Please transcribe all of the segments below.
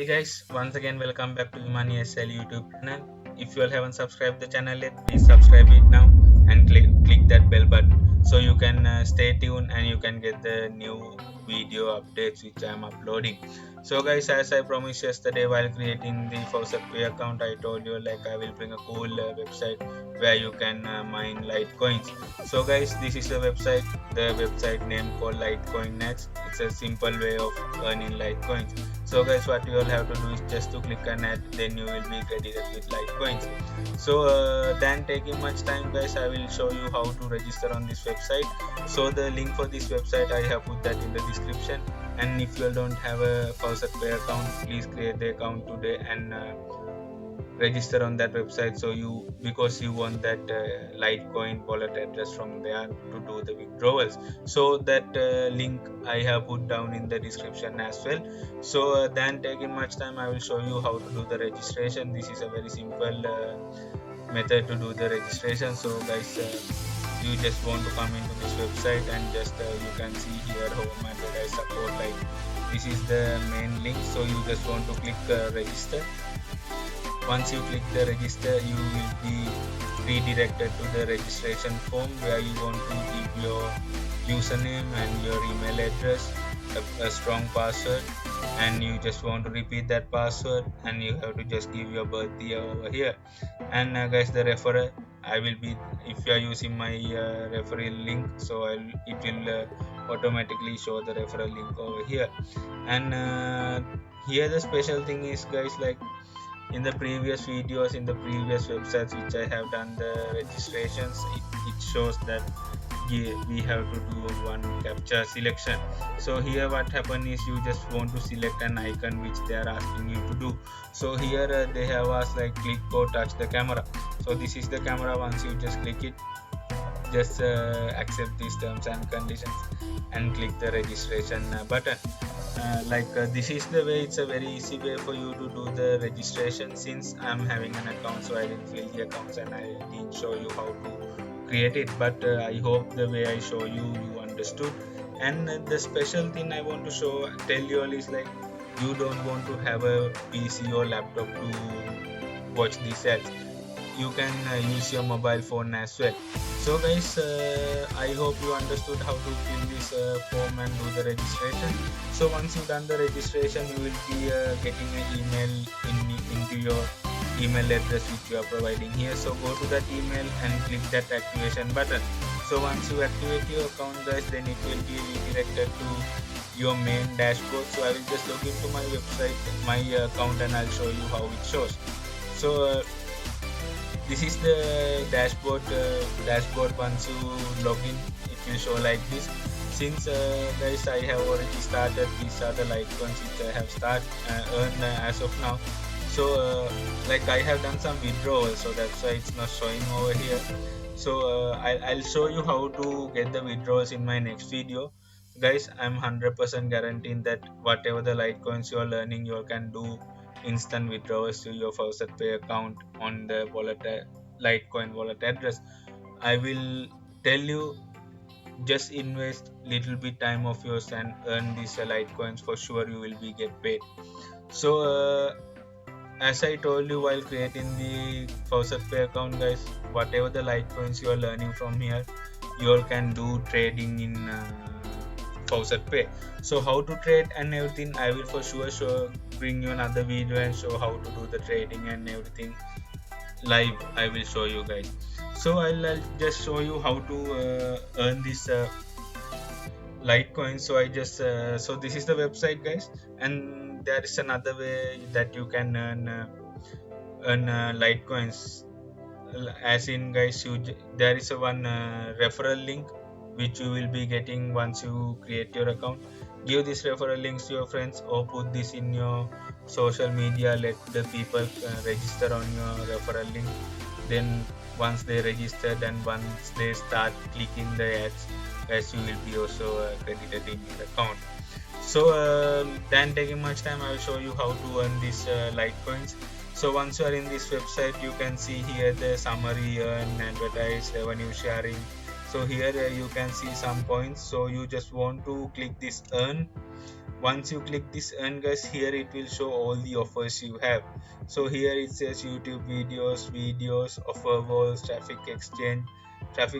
Hi guys, once again welcome back to Imani SL YouTube channel. If you all haven't subscribed the channel yet, please subscribe it now and click that bell button so you can stay tuned and you can get the new video updates which I am uploading. So guys, as I promised yesterday while creating the Faucet Pay account, I told you like I will bring a cool website where you can mine Litecoins. So guys, this is the website name called Litecoin Nets. It's a simple way of earning Litecoins. So guys, what you all have to do is just to click an ad, then you will be credited with Litecoins. So than taking much time guys, I will show you how to register on this website. So the link for this website I have put that in the description, and if you all don't have a Faucet Pay account, please create the account today and register on that website, so you because you want that Litecoin wallet address from there to do the withdrawals. So that link I have put down in the description as well. So than taking much time, I will show you how to do the registration. This is a very simple method to do the registration. So guys, you just want to come into this website and just you can see here home and advertise support, like this is the main link. So you just want to click register. Once you click the register, you will be redirected to the registration form where you want to give your username and your email address, a strong password, and you just want to repeat that password, and you have to just give your birth year over here. And guys, the referral, I will be, if you are using my referral link, so it will automatically show the referral link over here. And here the special thing is guys, like in the previous videos, in the previous websites which I have done the registrations, it shows that we have to do one captcha selection. So here what happen is you just want to select an icon which they are asking you to do. So here they have asked like click or touch the camera. So this is the camera. Once you just click it, just accept these terms and conditions and click the registration button. This is the way. It's a very easy way for you to do the registration. Since I'm having an account, so I didn't fill the accounts and I didn't show you how to create it, but I hope the way I show you understood. And the special thing I want to tell you all is like you don't want to have a PC or laptop to watch these ads. You can use your mobile phone as well. So guys, I hope you understood how to fill this form and do the registration. So once you've done the registration, you will be getting an email into your email address which you are providing here. So go to that email and click that activation button. So once you activate your account guys, then it will be redirected to your main dashboard. So I will just log into my website, my account, and I'll show you how it shows. So this is the dashboard. Once you log in, it will show like this. Since guys, I have already started, these are the Litecoins which I have earned as of now. So like I have done some withdrawals, so that's why it's not showing over here. So I'll show you how to get the withdrawals in my next video. Guys, I'm 100% guaranteeing that whatever the Litecoins you are learning, you can do instant withdrawals to your Faucet Pay account on the Litecoin wallet address. I will tell you, just invest little bit time of yours and earn these Litecoins. For sure you will be get paid. So as I told you while creating the Faucet Pay account guys, whatever the Litecoins you are learning from here, you all can do trading in Faucet Pay. So how to trade and everything, I will for sure bring you another video and show how to do the trading and everything live. I will show you guys. So I'll just show you how to earn this Litecoin. So I just so this is the website guys, and there is another way that you can earn Litecoins. As in guys, there is one referral link which you will be getting once you create your account. Give this referral links to your friends or put this in your social media. Let the people register on your referral link. Then once they registered and once they start clicking the ads, guys, you will be also credited in your account. So than taking much time, I will show you how to earn these Litecoins. So once you are in this website, you can see here the summary, earn, advertise, revenue sharing. So here you can see some points. So you just want to click this earn. once you click this earn guys, here it will show all the offers you have. So here it says YouTube videos, offer walls, traffic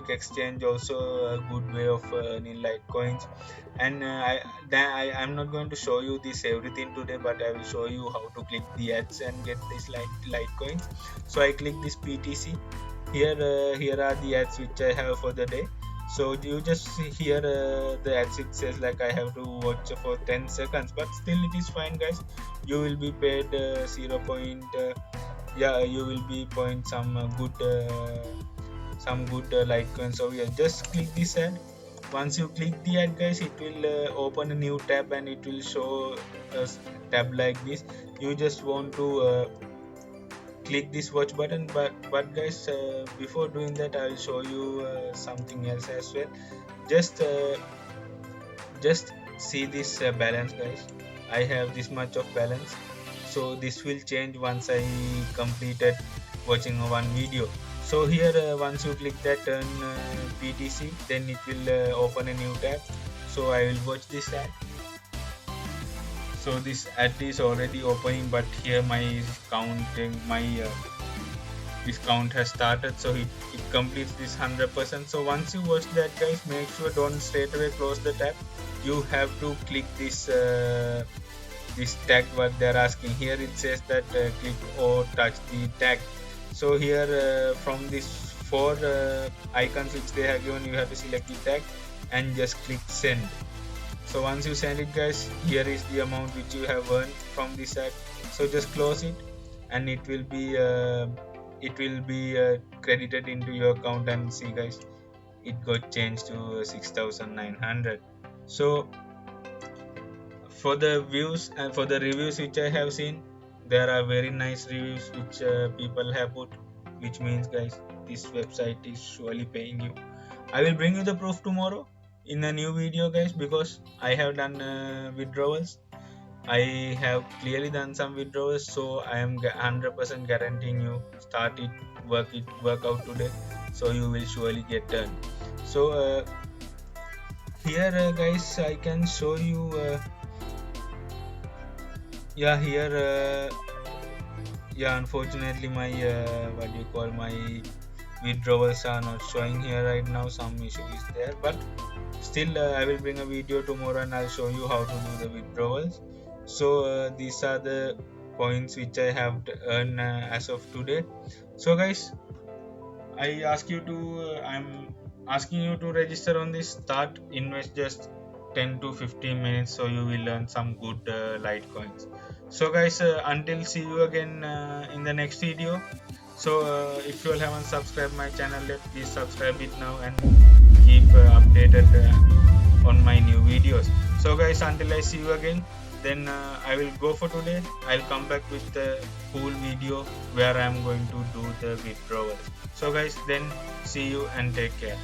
exchange also a good way of earning Litecoins. And I'm not going to show you this everything today, but I will show you how to click the ads and get this Litecoins. So I click this PTC. Here are the ads which I have for the day. So you just see here the ads, it says like I have to watch for 10 seconds, but still it is fine guys. You will be paid 0. You will be point some good Litecoin. So yeah, just click this ad. Once you click the ad guys, it will open a new tab and it will show a tab like this. You just want to click this watch button, but guys, before doing that I will show you something else as well. Just see this balance guys. I have this much of balance, so this will change once I completed watching one video. So here once you click that turn PTC, then it will open a new tab. So I will watch this ad. So this ad is already opening, but here my count has started, so it completes this 100%. So once you watch that guys, make sure don't straight away close the tab. You have to click this this tag what they're asking. Here it says that click or touch the tag. So here from these 4 icons which they have given, you have to select the tag and just click send. So once you send it guys, here is the amount which you have earned from this ad. So just close it and it will be credited into your account. And see guys, it got changed to 6,900. So for the views and for the reviews which I have seen, there are very nice reviews which people have put, which means guys, this website is surely paying you. I will bring you the proof tomorrow in a new video guys, because I have done withdrawals. I have clearly done some withdrawals, so I am 100% guaranteeing you, start it, work out today, so you will surely get done. So here guys, I can show you unfortunately my my withdrawals are not showing here right now. Some issue is there, but still I will bring a video tomorrow and I'll show you how to do the withdrawals. So these are the points which I have earned as of today. So guys, I'm asking you to register on this. Start invest just 10 to 15 minutes, so you will learn some good Litecoins. So guys, until see you again in the next video. So if you all haven't subscribed my channel yet, please subscribe it now and keep updated on my new videos. So guys, until I see you again, then I will go for today. I'll come back with the full video where I'm going to do the withdrawals. So guys, then see you and take care.